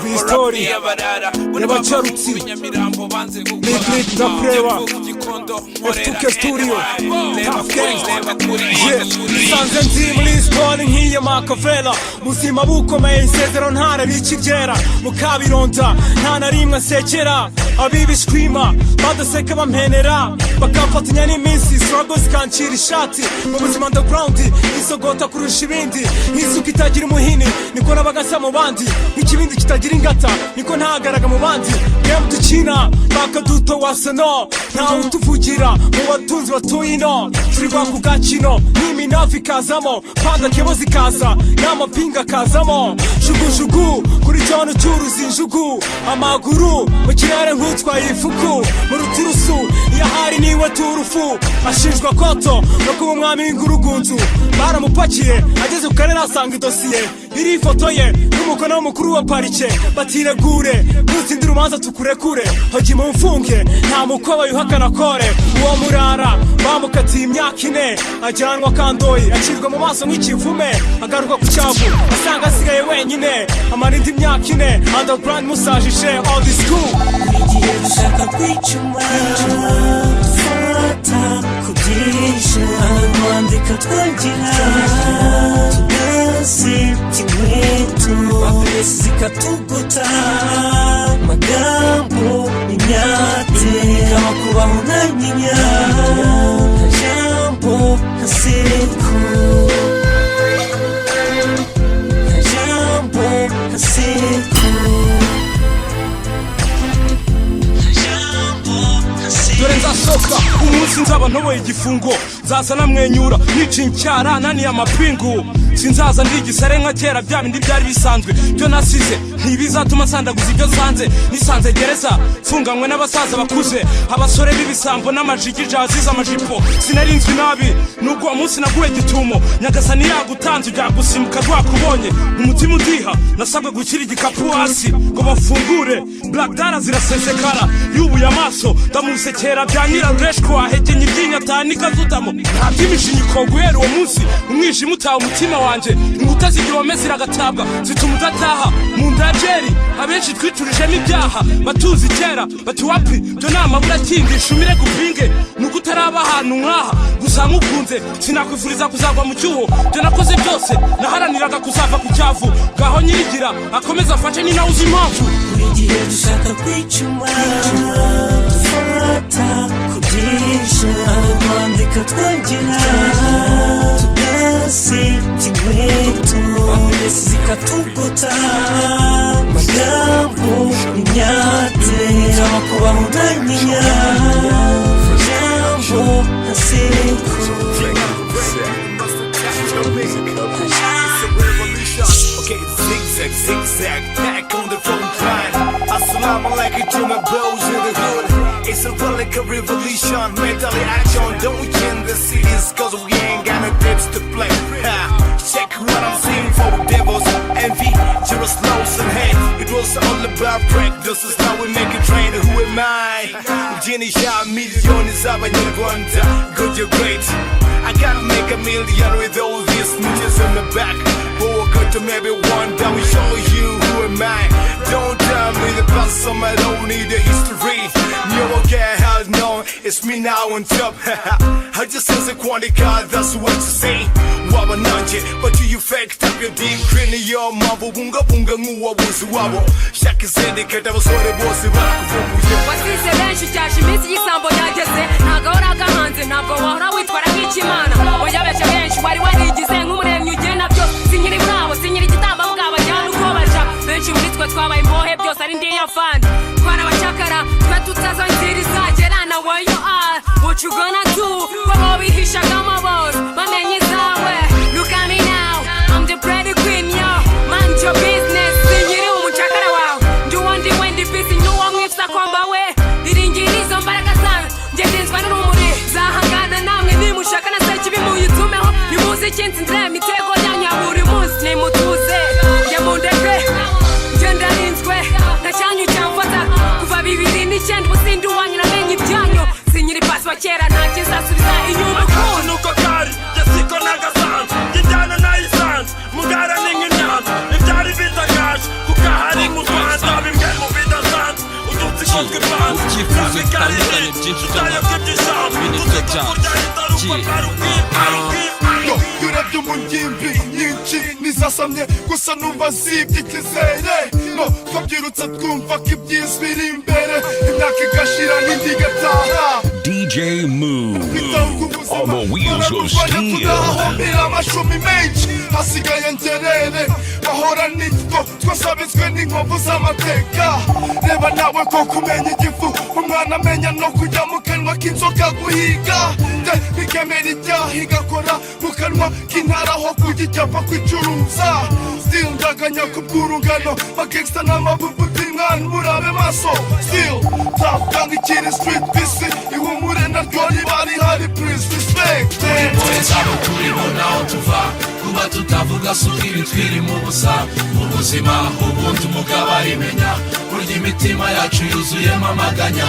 kumva story y'abacarutsi Big na Preva F2K Studio Tough Gang Sanze nzi muri story nk'iyo Makavela muzima bukomeye isezero ntara bikigera mukabironda nta na rimwe nsekera abibishwima badaseka bampenera bakafatanya n'iminsi struggles kancira ishati mu buzima underground isogota kurusha ibindi nk'isuka itagira umuhini niko nabagasa mu bandi nk'ikibindi kitagira ingata niko ntagaraga mu bandi game dukina bakaduto wasano ntawe utuvugira mu batunzi batuye ino turi ku gakino n'iminavi kazamo panda kebo zikaza n'amapinga kazamo jugujugu kuri cyano cy'uruzi injugu amaguru mu kirere nk'utwaye ifuku mu rutirusu iyo hari niwe turufu ashinjwa koto no kuba umwami w'ingurugunzu baramupakiye ageze ku karere asanga idosiye iri ifoto ye n'umukono w'umukuru wa parike batiregure nutsindira urubanza tukurekure hogi mu mfunge nta mukoba yuhakana kore uwo murara bamukatiye imyaka 4 ajyanwa kandoyi acirwa mu maso nk'ikivume agaruka ku cyavu asanga asigaye wenyine amara indi myaka 4 underground musajishe all this school igihe dushaka kwicuma fata kugisha kwandika twagira tudasi timwetu wapesi zikatuguta magambo imyate kama kubaho na nyinya kajambo kaseku kajambo kaseku dore nzasoka umunsi nzaba ntoboye igifungo nzaza namwenyura nica incyara naniye amapingu sinzaza ndigisare nka kera bya bindi byari bisanzwe byo nasize ntibizatuma nsandaguza ibyo sanze nisanze gereza mfunganywe n'abasaza bakuze abasore b'ibisambo n'amajigija azize amajipo sinarinzwe nabi nubwo umunsi naguwe gitumo nyagasani yagutanze ujya gusimbuka rwakubonye umutima udiha nasabwe gushyira igikapu hasi ngo bafungure black dara zirasesekara yubuye amaso ndamusekera bya nyirarureshko ahekenye ibyinya atanika zudamo nta by'imishinyiko guhera uwo munsi umwijima utaha umutima wanje inkuta z'igihome ziragatabwa zituma udataha mu ndajeri abenshi twicurijemo ibyaha batuzi kera bati wapi byo nta mabura akindisha umire gupinge nuko utaraba ahantu nk'aha gusa nkukunze sinakwifuriza kuzagwa mu cyuho byo nakoze byose naharaniraga kuzava ku cyavu ngaho nyirigira akomeza afashe ni nawe uzi impamvu buri gihe dushaka kwicuma fata kugisha kwandika twagira tudasi timwetu wapesi zikatuguta magambo imyate kama kubaho na nyinya kajambo kaseku Okay, zigzag, zigzag, back on the front line. Assalamu alaikum to my bros in the hood. It's a relic of revolution, mentally action. Don't change the cities, cause we ain't got no tips to play. Check what I'm seeing for devils, envy, jealous, lows and hate. It was all about practice, this is how we make it train. Who am I? Jenny Shah, millions of inyarwanda. Good, you're great. I gotta make a million with all these snitches in the back. But good to maybe one day we show you who am I. Don't tell me the past, some I don't need the history. You won't get held no, it's me now on top. I just sense a quantica, that's what you say. Waba nanje, but do you fake tap your deep grin in your mumble bunga bunga nguwa wuzi wabo. Shaka zende kata basore bose barakuvumbuje. Wasize benshi cyasha iminsi y'isambo yageze ntagahora gahanze ntabwo wahora witwara nk'ikimana oya besha benshi wari warigize nk'umuremyi ugena byo sinyiri bravo sinyiri igitamba mugabajyana uko baja benshi muri twe twabaye imbohe byose ari ndi yafandi twana abacakara twe tutazongera izagera na where you are what you gonna do babo bihishaga amaboro bamenye izawe look at me now I'm the pretty queen yo mind your business sinyiri umucakara wawe ndi wandi wendi busy nyuwa mwifsa kwamba we izo mbaraga zawe ngezenzwa n'urumuri zahangana namwe nimushaka na search bimuyitumeho nimuzi kinzindre mitego yanya buri munsi nimutuze nge mundeke nge ndarinzwe ndacyanyu cyamfata kuva 2009 ubusindi wanyu namenye ibyanyu sinyiri pasi wa kera nta kizasubiza inyuma nuko kari Ukifuza bitandukanye byinshi by'amakuru Binitwe byacu Yurebye mu ngimbi nyinshi nizasamye gusa numva zibye ikizere no twabyirutse twumva ko iby'isi biri imbere imyaka igashira n'indi igataha DJ Move on the wheels of steel. Amashumi menshi hasigaye ngerere bahora nitwo twasabitswe n'inkovu z'amateka reba nawe ko kumenya igifu umwana amenya no kujya mu kanwa k'inzoga guhiga bikemera icyaha igakora mu kanwa k'intara aho kugicapa kwicuruza still ndaganya ku bw'urungano bagangsta n'amabubuti mwana murabe maso still top gang ikiri street bisi ihumure naryo ribari hari please respect Boys abo turimo naho tuva kuba tutavuga sukiri twiri mu busa mu buzima ubundi umugabo arimenya burya imitima yacu yuzuyemo amaganya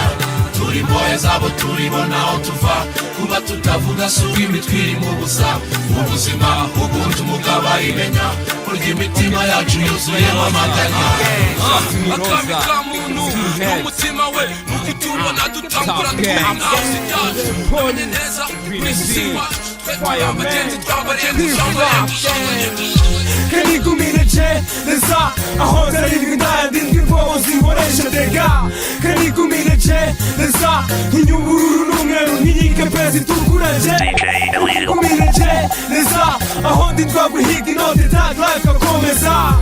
turi boys abo turimo naho tuva kuba tutavuga sukiri twiri mu busa mu buzima ubundi umugabo arimenya burya imitima yacu yuzuyemo amaganya Akami ka muntu n'umutima we nuko tubona dutangura tw'inawusi ryacu tumenye neza kwisi wacu twe abagenzi twabariye kanigumineje neza aho ndarindwi ndayandindwi imbobo zinkoresha dega kanigumineje neza inyubururu n'umweru nk'inyike pe zitukuraje kanigumineje neza aho ndindwa guhiga inote tag life akomeza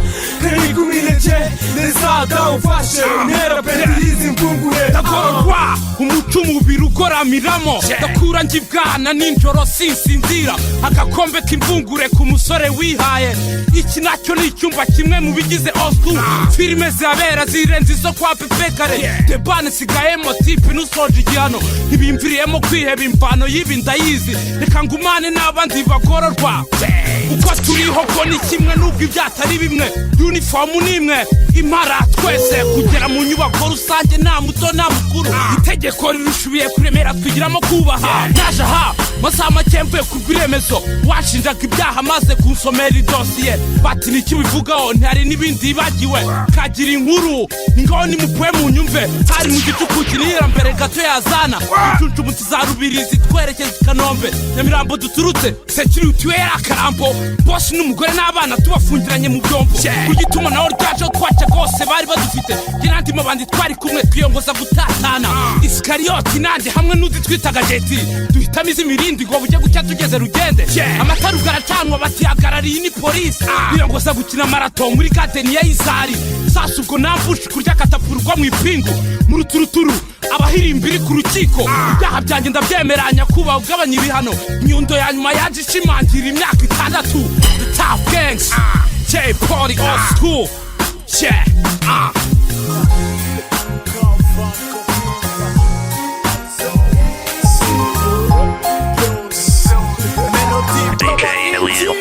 kanigumineje neza dawufashe untera peti y'izi mvungure ndagororwa umuco umubiri ugoramiramo ndakura njibwana ninjoro sinsinzira agakombe k'imvungure ku musore wihaye iki nacyo ni icyumba kimwe mu bigize old school filime zirabera zirenze izo kwa pepekare debane sigayemo tipi n'usoje igihano ntibimviriyemo kwiheba imvano y'ibi ndayizi reka ngumane n'abandi bagororwa uko turiho ko ni kimwe n'ubwo ibyatari bimwe uniformu n'imwe imara twese kugera mu nyubako rusange nta muto nta mukuru itegeko rirushubiye kuremera twigiramo kubaha naje aha masaha make mvuye ku rw'iremezo washinjaga ibyaha maze kunsomera idosiye bati niki bivugaho ntihari n'ibindi yibagiwe kagira inkuru ni ngaho nimupuye mu nyumve hari mu gicuku kinihira mbere gato yazana ucuncumutsi za rubirizi twerekeza i Kanombe Nyamirambo duturutse security we yari akarambo bosi n'umugore n'abana tubafungiranye mu byombo ku gituma naho ryajeho twaca rwose bari badufite njye n'andi mabandi twari kumwe twiyongoza gutatana Iskariyoti nanjye hamwe n'undi twitaga Jeti duhitamo iz'imirindi ngo bujye gucya tugeze Rugende amatara ugaracanwa batihagarariye ni polisi biyongoza gukina marato muri garden ya Izari sasa ubwo nambushi kurya katapurwa mu ipingu mu ruturuturu abahirimbiri ku rukiko ibyaha byanjye ndabyemeranya kuba ugabanya ibihano nyundo ya nyuma yaje ishimangira imyaka 6 the top gangs J-Party old school DJ Elio.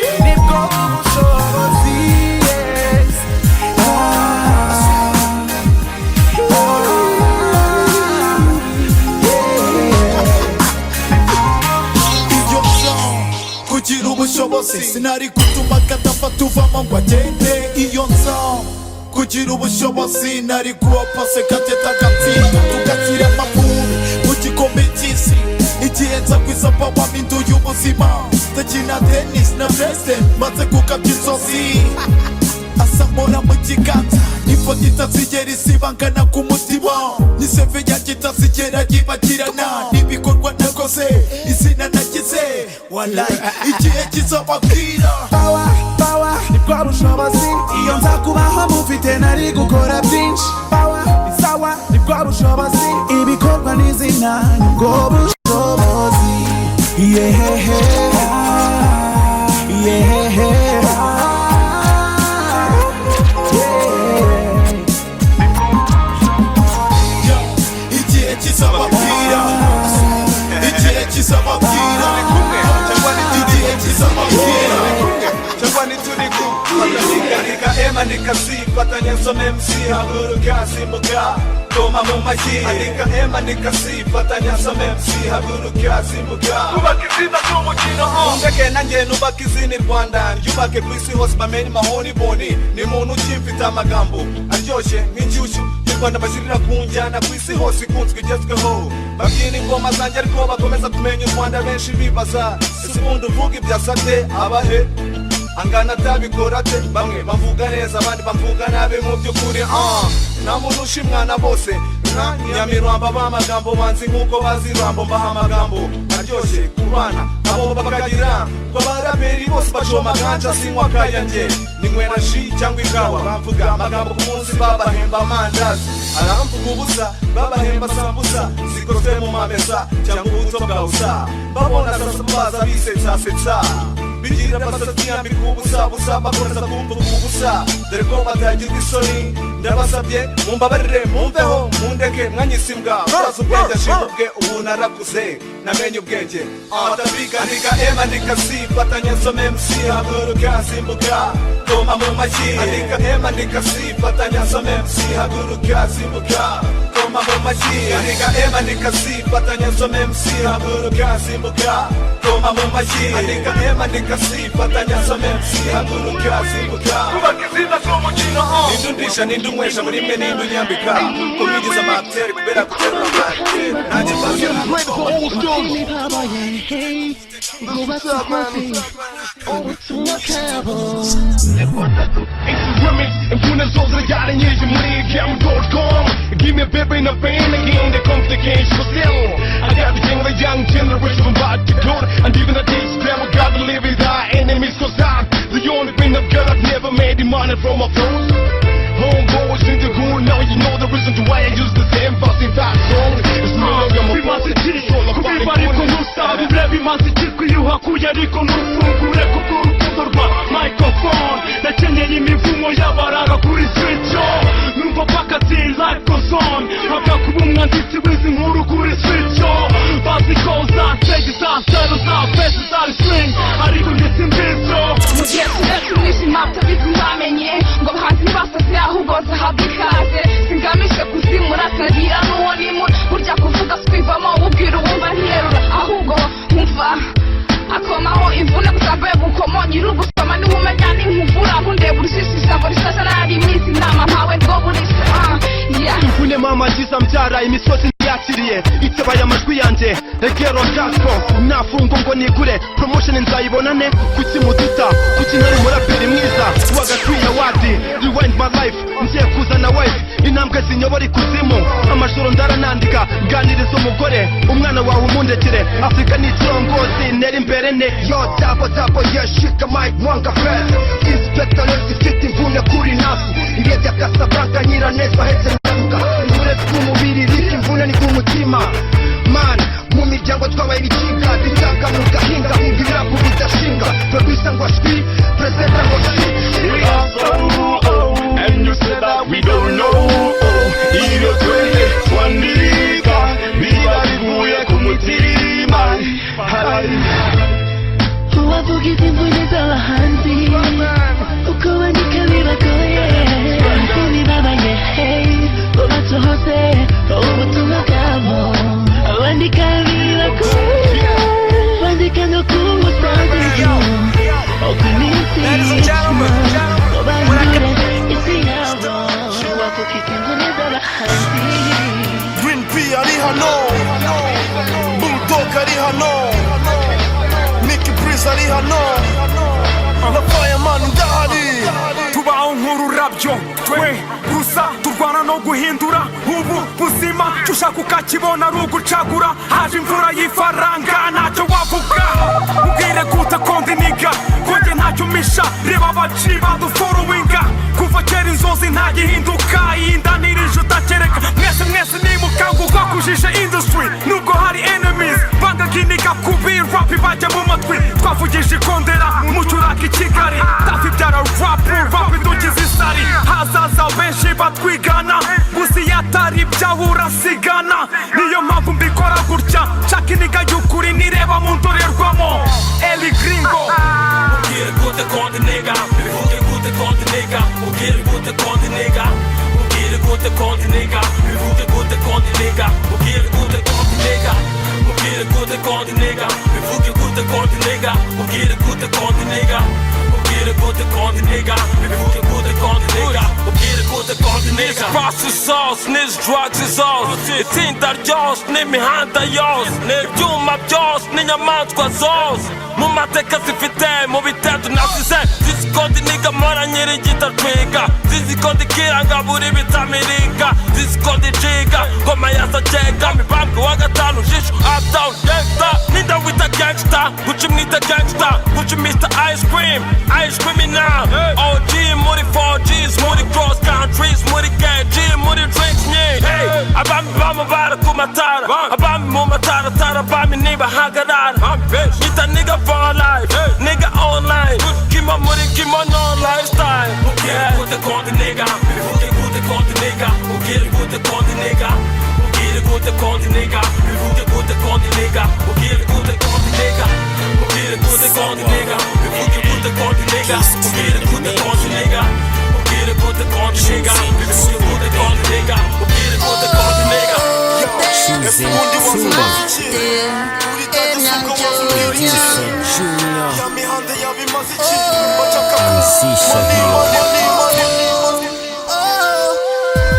kugira ubushobozi sinari gutuma kadafa tuvamo ngo agende iyo nzo kugira ubushobozi nari kuwapase kateta gatsinda tugatira amavubi mu gikombe cy'isi igihe nza kwisapa waminduye ubuzima ndakina tennis na wrestling maze kukabya inzozi asamura mu kiganza ifoto itazigera isibangana ku mutima ni seve yanjye itazigera yibagirana n'ibikorwa nakoze izina nagize wallahi igihe kizababwira Power nibwo bushobozi iyo nza kubaho mufite nari gukora byinshi Power ni sawa nibwo bushobozi ibikorwa n'izina nibwo bushobozi igihe kizababwira igihe kizababwira igihe kizababwira cyangwa nituri ku bakasigarika ema andika C fatanya nsome MC haguruka simbuka toma mu mashyi andika M andika C fatanya nsome MC haguruka simbuka kubaka izina ry'umukino ndeke nanjye nubaka izina Rwanda ryubake ku isi hose bamenye mahoni boni ni muntu ukimfite amagambo aryoshye nk'inshyushyu Rwanda bashyirira ku njyana ku isi hose ikunzwe igezweho babyina ingoma zanjye ariko bakomeza kumenya u Rwanda benshi bibaza ese ubundi uvuga ibyasate abahe angana atabikora ate bamwe bavuga neza abandi bavuga nabi mu by'ukuri nta muntu ushimwana bose nka nyamirwamba b'amagambo banzi nk'uko bazi Rambo mbaha amagambo aryoshye ku bana abo bakagira ngo abaraperi bose bacoma ganja sinywa kayanjye ninywera ji cyangwa ikawa bamvuga amagambo ku munsi babahemba amandazi aramvuga ubusa babahemba sambusa zikozwe mu mamesa cyangwa ubuto bwa usa babona sasa baza bisetsa bigira basatsi yambika ubusa busa bakomeza kumvuga ubusa dore ko batagira isoni ndabasabye mumbabarire mumveho mundeke mwanyisimbwa baza ubwenge ashimubwe ubu narakuze namenye ubwenge atabika andika M andika C fatanya nsome MC haguruka simbuka toma mu mashyi andika M andika C fatanya nsome MC haguruka simbuka toma mu mashyi andika M andika C fatanya nsome MC haguruka simbuka toma mu mashyi andika M andika C fatanya nsome MC haguruka simbuka kubaka izina ry'umukino nindundisha nindunywesha muri mwe nindunyambika kubigiza amateri kubera guterura amate nanjye mbasira Give me a baby in a pain again, there comes the cage for sale. I got the king of the young generation from bad to good. And even the teach them we gotta live with our enemies cause I'm the only thing I've got. I've never made the money from my phone. Homeboys in the hood, now you know the reason to why I use the same fucking fast song. It's no longer my fault, it's all about the phone. Bibi masiki kuyuha kuya ariko nufungure kuko urukundo rwa microphone nakenyeye imivumo y'abarara kuri switch numva pakati life goes on hakakuba umwanditsi w'izi nkuru kuri switch bazi ko uzatega izasero zafese zari swing ariko njye simbizo mugiye kudacunisha impapuro bizimamenye ngo abahanzi ntibasase ahubwo zahabwa ikaze singamije kuzimura tagira n'uwo nimura burya kuvuga swivamo ubwira uwumva nterura ahubwo umva akomaho imvune gusambaye bukomo nyir'ugusoma niwumenya n'inkuvura nkundeba urushishi ijambo rishaje nari iminsi inama mpawe ngo burisa imvune mama ngiza mbyara imisozi yakiriye itabaye amajwi yanjye egero jaspo nafungo ngo nigure promotion nzayibonane kuki muduta kuki ntari umuraperi mwiza wagakwiye wadi rewind my life ngiye kuzana wife intambwe zinyobora ikuzimu amajoro ndaranandika ganiriza umugore umwana wawe umundekere Afrika ni ikirongozi nera imbere ne yo tabo yashika mic wanga fest inspector ifite imvune kuri nafu irebye akasabranka nyiraneza hetse ndavuga uretse kumubiri riki imvune ni kumutima man mu miryango twabaye ibikiga dutanga mu gahinga nkubwira ko budashinga producer ngo shwi presenter ngo shwi and you said that we don't know iyo twende twandika biba bivuye ku mutima uwavugiza imvune z'abahanzi uko bandika bibagoye bibabaye ubatohose ubutumwa bwabo abandika bibagoye bandika no ku musanzu uko nisitima ubandure isi yabo uwavugiza imvune z'abahanzi Green P ari hano Bulldog ari hano Mickey Breeze ari hano na Fireman ndahari tubaho nk'ururabyo twe gusa turwana no guhindura ubu buzima tushaka ukakibona ari ugucagura haje imvura y'ifaranga ntacyo wavuga ubwire gute kondi niga konge ntacyo misha reba abaci baduforowinga kuva kera inzozi ntagihinduka yindanirije utakereka mwese nimukangurwa kujisha industry nubwo hari enemies bangaginika kubi rap bajya mu matwi twavugije ikondera mucuraka i Kigali tafi byara rap idukiza isari hazaza benshi batwigana gusa yatari ibyaho urasigana niyo mpamvu mbikora gutya nshaka iniga y'ukuri nireba mu ndorerwamo Eli Gringo ubwire gute kondi nega bivuge gute kondi nega ubwire gute konti nigga bivuge gute konti nigga mubwire gute konti nigga mubwire gute konti nigga bivuge gute konti nigga mubwire gute konti nigga mubwire gute konti nigga bivuge gute konti nigga mubwire gute konti nigga Cross is sauce, nis drugs is all itinda ryose n'imihanda yose n'ibyuma byose n'inyamaswa zose mu mateka zifite mu biteto nasize zizikodi niga mpora nyirigita twiga zizikodi kiranga buri bitamirika zizikodi jiga ngoma yasajega mibambwe wa gatanu jisho uptown gangsta ninda wita gangsta guci mwita gangsta guci Mr. Ice Cream now OG muri 4Gs muri cross countries muri KG muri drinks nye hey abami bamubara ku matara abami mu matara tara abami niba hagarara nita nigga for life nigga online kima muri kima non lifestyle mubwire gute konti nigga bivuge gute konti nigga mubwire gute konti nigga mubwire gute konti nigga bivuge gute konti nigga mubwire gute konti nigga mubwire gute konti nigga bivuge gute konti nigga mubwire gute konti nigga mubwire gute konti nigga bivuge gute konti nigga mubwire gute konti nigga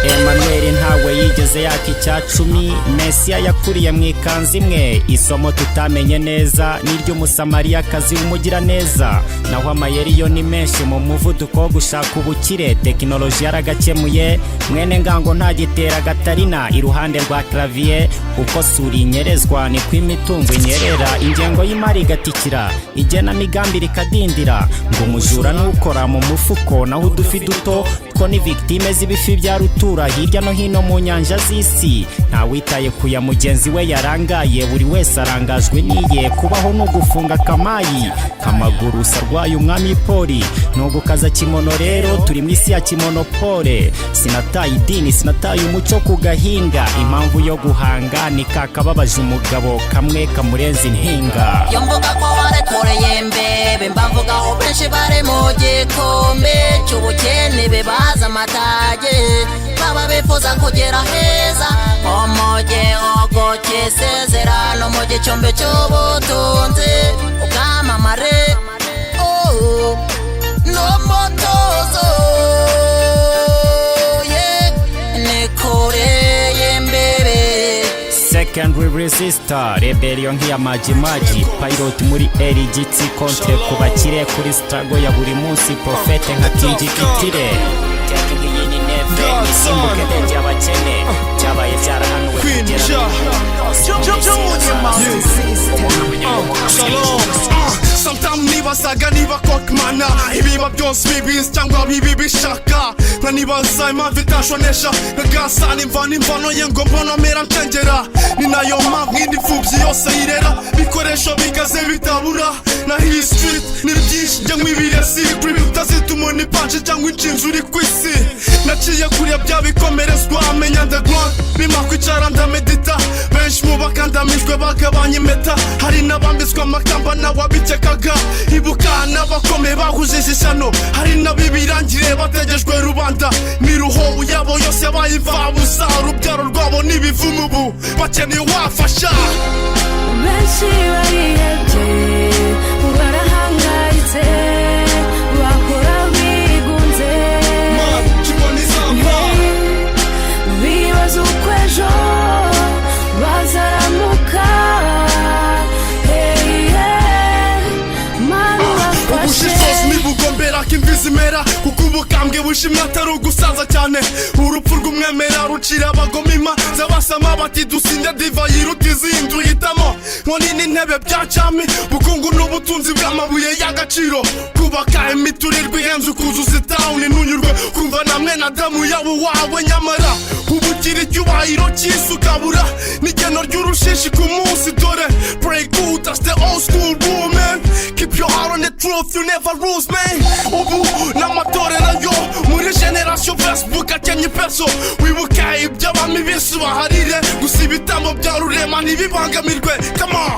Emmanuel ntawe yigeze yaka icya cumi Mesiya yakuriye mu ikanzu imwe isomo tutamenye neza n'iry'umusamariyakazi w'umugira neza naho amayeri yo ni menshi mu muvuduko wo gushaka ubukire tekinoloji yaragakemuye mwene ngango ntagitera gatarina iruhande rwa clavier uko suri inyerezwa ni kw'imitungo inyerera ingengo y'imari igatikira igena migambi rikadindira ngo umujura n'ukora mu mufuko naho udufi duto two ni victime z'ibifi bya rutura hirya no hino mu nyanja z'isi ntawitaye kuya mugenzi we yarangaye buri wese arangajwe niye kubaho no gufunga kamayi kamaguru sarwaye umwami poli no gukaza kimono rero turi mu isi ya kimonopole sinataye idini sinataye umuco ku gahinga impamvu yo guhanga ni kakababaje umugabo kamwe kamurenza inhinga yo mvuga ko warekoreye mbebe mbavugaho benshi bare mu gikombe cy'ubukene bebaza amatage baba bifuza kugera heza omoje ogoke sezerano mu gicombe cy'ubutunzi ukamamare no motozo nekoreye mbebe secondary resistor rebellion nk'iya maji pilot muri erigitsi contre ku bakire kuri struggle ya buri munsi profete nka kijikitire isimbuke ndege abakene cyabaye byarahanuwe kugera Sometimes nibazaga niba kokmana ibiba byose bibizi cyangwa bibi bishaka nka nibaza impamvu itashonesha nkagasana imvano ye ngo mbona mera ncengera ni nayo mpamvu indi mfubyi yose yirera bikoresho bikaze bitabura na hii street ni byinshi njya mwibire secret utazituma ni punch cyangwa inshinzi uri ku isi naciye kuriya byabikomerezwa amenya underground bima kwicara ndamedita benshi mu bakandamijwe bagabanya impeta hari n'abambitswe amakamba n'awabikekaga ibuka n'abakome bahujije ishyano hari n'abibirangire bategejwe rubanda miruho yabo yose yabaye imfabusa urubyaro rwabo n'ibivumu ubu bakeneye wafasha benshi barihebye barahangayitse bakora bigunze bibaza uko ejo bazaramuka ubushishozi nibugombera ko imvi zimera kuko ubukambwe bushimwe atari ugusaza cyane urupfu rw'umwemera rucira abagomima z'abasama bati dusinde diva yiruta izindi uhitamo nkoni n'intebe bya cami bukungu n'ubutunzi bw'amabuye y'agaciro kubaka imiturirwa ihenze ukuzuza itawuni ntunyurwe kumva namwe na damu yawe wawe nyamara ubukira icyubahiro cy'isi ukabura n'igeno ry'urushishi ku munsi dore pray good that's the old school rule man keep your heart on the truth you never lose man ubu n'amatorero yo muri generation Facebook akenye peso wibuka iby'abami b'isi baharire gusa ibitambo bya rurema ntibibangamirwe come on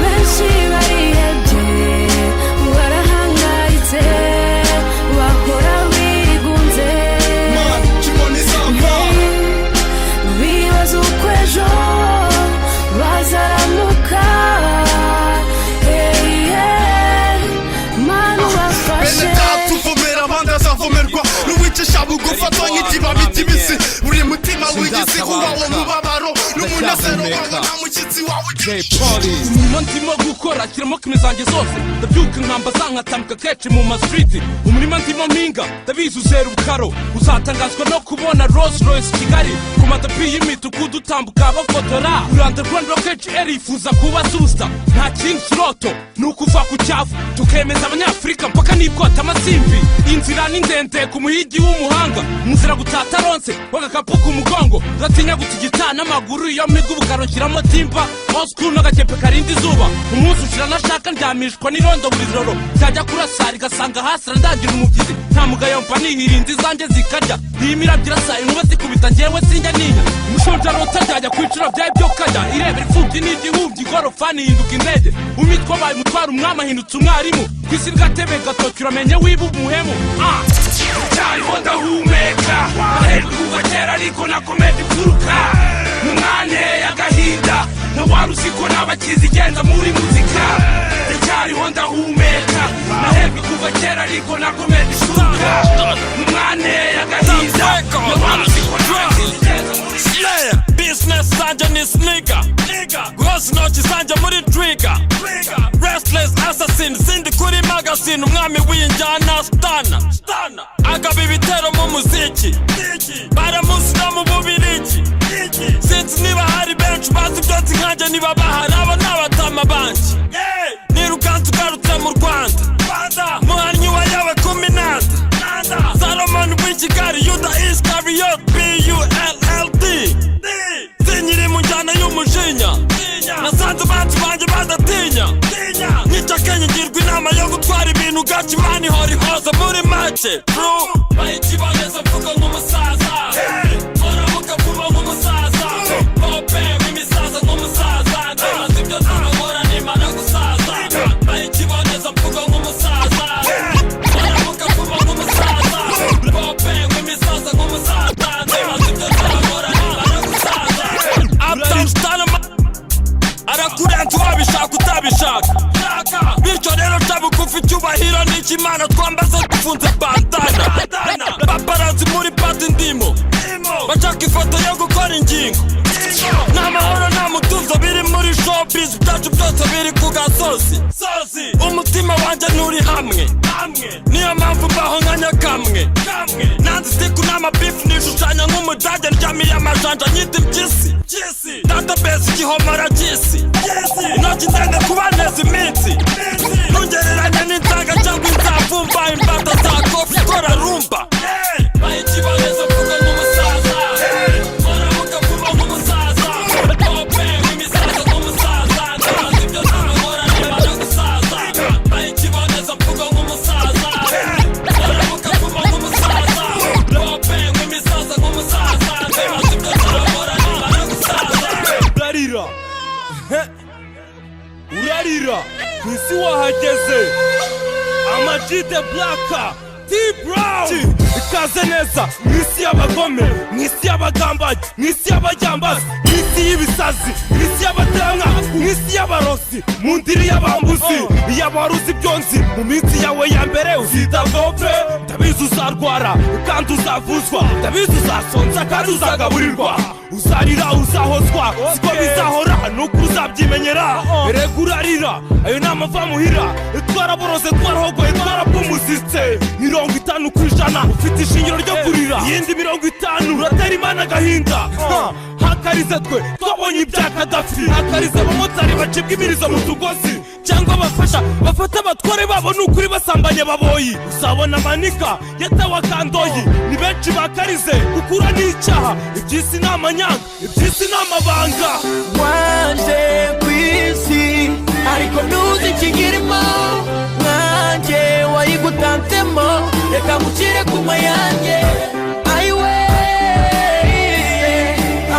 benshi barihebye barahangayitse bakora bigunze ndahumeka Jay Polly umurimo ndimo gukora kiramo kime zanjye zose ndabyuka nkamba zankatambuka kenshi mu ma street umurimo ndimo mpinga ndabizi uzera ubukaro uzatangazwa no kubona Rolls Royce Kigali ku matapi y'imituku utambuka bafotora Rwanda Rocket erifuza kuba susta nta kindi kiroto nukuva ku cyavu tukemeza abanyafrika mpaka nibwota amasimbi inzira ni ndende ku muhigi w'umuhanga muzira gutata ronse wagakapu ku mugongo zatinya gutigitana amaguru yo migu bukarokiramo timba osku n'agakepe karinda izuba umunsi ushira nashaka ndyamishwa n'irondo buri joro cyajya kurasari gasanga hasi randangira umubyizi nta mugayo mpa nihirinda izanjye zikarya yimira byirasari inkuba zikubita njyewe sinjya ninya umushonja rota ryajya kwicura byaye byo kajya irebera imfubyi n'igihumbi igorofani hinduka indege umitwa baye umutwara umwami ahindutse umwarimu kwisi bwatebe gatoki uramenye wiba umuhemu cyariho ndahumeka areba kuva kera ariko nakomeje kuruka mumwane y'agahinda ntawari uziko n'abakizigenza muri muzika cyariho ndahumeka nahebwe kuva kera ariko nakomeje kuruka mumwane y'agahinda ntawari uziko n'abakizigenza muri muzika business zanje ni sneaker gross noche zanje muri trigger restless assassin sindi kuri magazine umwami w'injyana stana agaba ibitero mu muziki baramusina mu bubirigi sinzi niba hari benshi bazi byose nkanjye niba bahari aba n'abatama banje nirukanze ugarutse mu Rwanda muhannyi wa yawe kuminata Salomon w'Ikigali Yuda Iscariot B-U-L-L-D sinyiri mu njyana y'umujinya nasanze abantu banjye badatinya nica Kenya ngirwa inama yo gutwara ibintu gaca imana ihora ihoza muri make bro bayikiboneza mvuga nk'umusaza oramuka vuba nk'umusaza pope w'imisaza nk'umusaza ndabaza ibyo nzabahora nimara gusaza bayikiboneza mvuga nk'umusaza oramuka vuba nk'umusaza pope w'imisaza nk'umusaza ndabaza ibyo nzabahora nimara gusaza uptown style arakurenza wabishaka utabishaka bityo rero cabugufi icyubahiro n'ikimana twambaza dufunze bandana paparazi muri pati ndimo bashaka ifoto yo gukora ingingo nta mahoro nta mutuzo biri muri showbiz byacu byose biri ku gasozi umutima wanjye nturi hamwe niyo mpamvu mbaho nka nyakamwe nanze isiku n'amabifu nishushanya nk'umudage ndyamiye amajanja nyita impyisi database igihomora cy'isi intoki ndende kubaneza iminsi ntungereranye n'inzanga cyangwa inzavumba imbata za kofi ikora rumba bayikiboneza mvuga nk'umusaza oramuka vuba nk'umusaza pope w'imisaza nk'umusaza ndabaza ibyo nzabahora nimara gusaza bayikiboneza mvuga nk'umusaza oramuka vuba nk'umusaza pope w'imisaza nk'umusaza ndabaza ibyo nzabahora nimara gusaza urarira ku isi wahageze amajide blaka T-Brown ikaze neza mwisi y'abagome mwisi y'abagambanyi mwisi y'abajyambazi mwisi y'ibisazi mwisi y'abatamwa mwisi y'abarozi mu ndiri y'abambuzi y'abaruzi byonzi mu minsi yawe ya mbere uzitabwaho pe ndabizi uzarwara kandi uzavuzwa ndabizi uzasonza kandi uzagaburirwa uzarira uzahozwa siko bizahora nuko uzabyimenyera erega urarira ayo ni amava muhira twaraboroze twarahogoye twarapfumusitse 50% ufite ishingiro ryo kurira iyindi 50 uratera imana agahinda hakarize twe twabonye ibya Kadafi hakarize abamotari bacibwa imirizo mu tugozi cyangwa bafata abatware babo n'ukuri basambanye baboyi uzabona manika yatawa kandoyi ni benshi bakarize gukura n'icyaha iby'isi ni amanyanga iby'isi ni amabanga wanje ku isi ariko ntuzi ikigirimo nanjye wayigutanzemo reka mushyire ku mayange ayiwe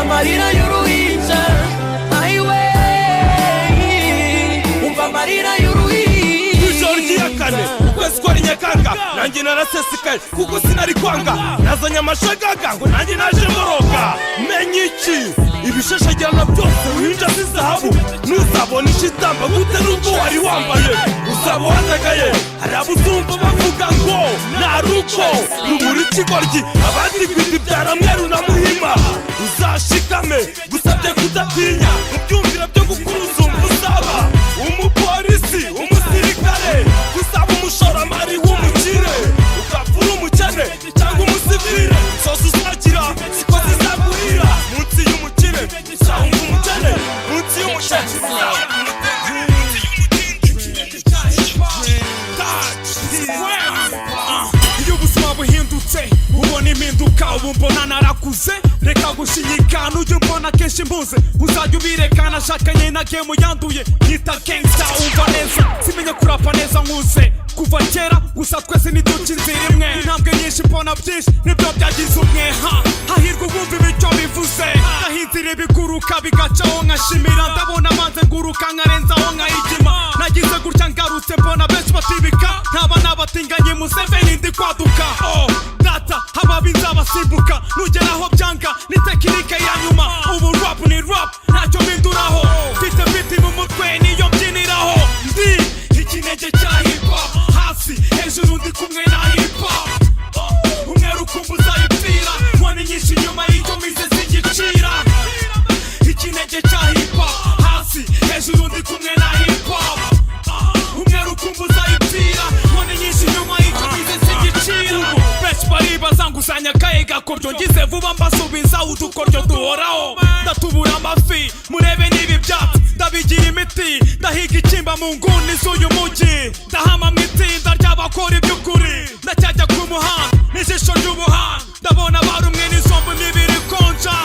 amarira y'uruhinja ayiwe umva amarira y'uruhinja ijoro ry'iyakane ukwezi kwa Nyakanga nanjye narasesekaye kuko sinari kwanga nazanye amashagaga ngo nanjye naje moroga menye iki ibishashagirana byose uhinja z'izahabu ntuzabona ishitamba gute n'ubwo wari wambaye uzaba watagaye hari abuzumva bavuga ngo naruko rumuri ikigoryi abandi kwita ibyara mweru na muhima uzashikame gusabye udatinya mubyumvira byo gukuruza umusaba umupolisi umusirikare gusaba umushoramari w'umukire ukavura umukene cyangwa umusivire zose uzagira siko zizagurira munsi y'umukire cyangwa umukene munsi y'umukene iyo ubuzima buhindutse ubona impinduka ubu mbona narakuze reka gushinyika n'ujya mbona kenshi mbuze uzajya ubirekana shakanye na gemu yanduye nyita gangsta umva neza simenye kurapa neza nkuze kuva kera gusa twese niduca inzira imwe intambwe nyinshi mbona byinshi nibyo byagize umwe hahirwa ubumva ibicyo bivuze nahinzira ibiguruka bigacaho nkashimira ndabona manze nguruka nkarenzaho nkayigima nagize gutya ngarutse mbona benshi batibika ntaba nabatinganye Museveni ndi kwaduka data ababi nzabasimbuka nugeraho byanga ni tekinike ya nyuma ubu rap ni rap ntacyo mpinduraho mfite biti mu mutwe niyo mbyiniraho ndi ikinege cya hiphop hasi hejuru ndi kumwe na hiphop umweru ukumbuza ipfira nkoni nyinshi inyuma y'icyo mize zigicira ikinege cya hiphop hasi hejuru ndi kumwe na hiphop umweru ukumbuza ipfira nkoni nyinshi inyuma y'icyo mize zigicira benshi baribaza nguzanya akaye gakoryo ngize vuba mbasubiza udukoryo duhoraho ndatubura amafi murebe n'ibi byatsi ndabigira imiti ndahiga ikimba mu nguni z'uyu mujyi ndahama mu itsinda ry'abakora iby'ukuri ndacyajya ku muhanda n'ijisho ry'ubuhanga ndabona barumwe n'izombo n'ibiri konja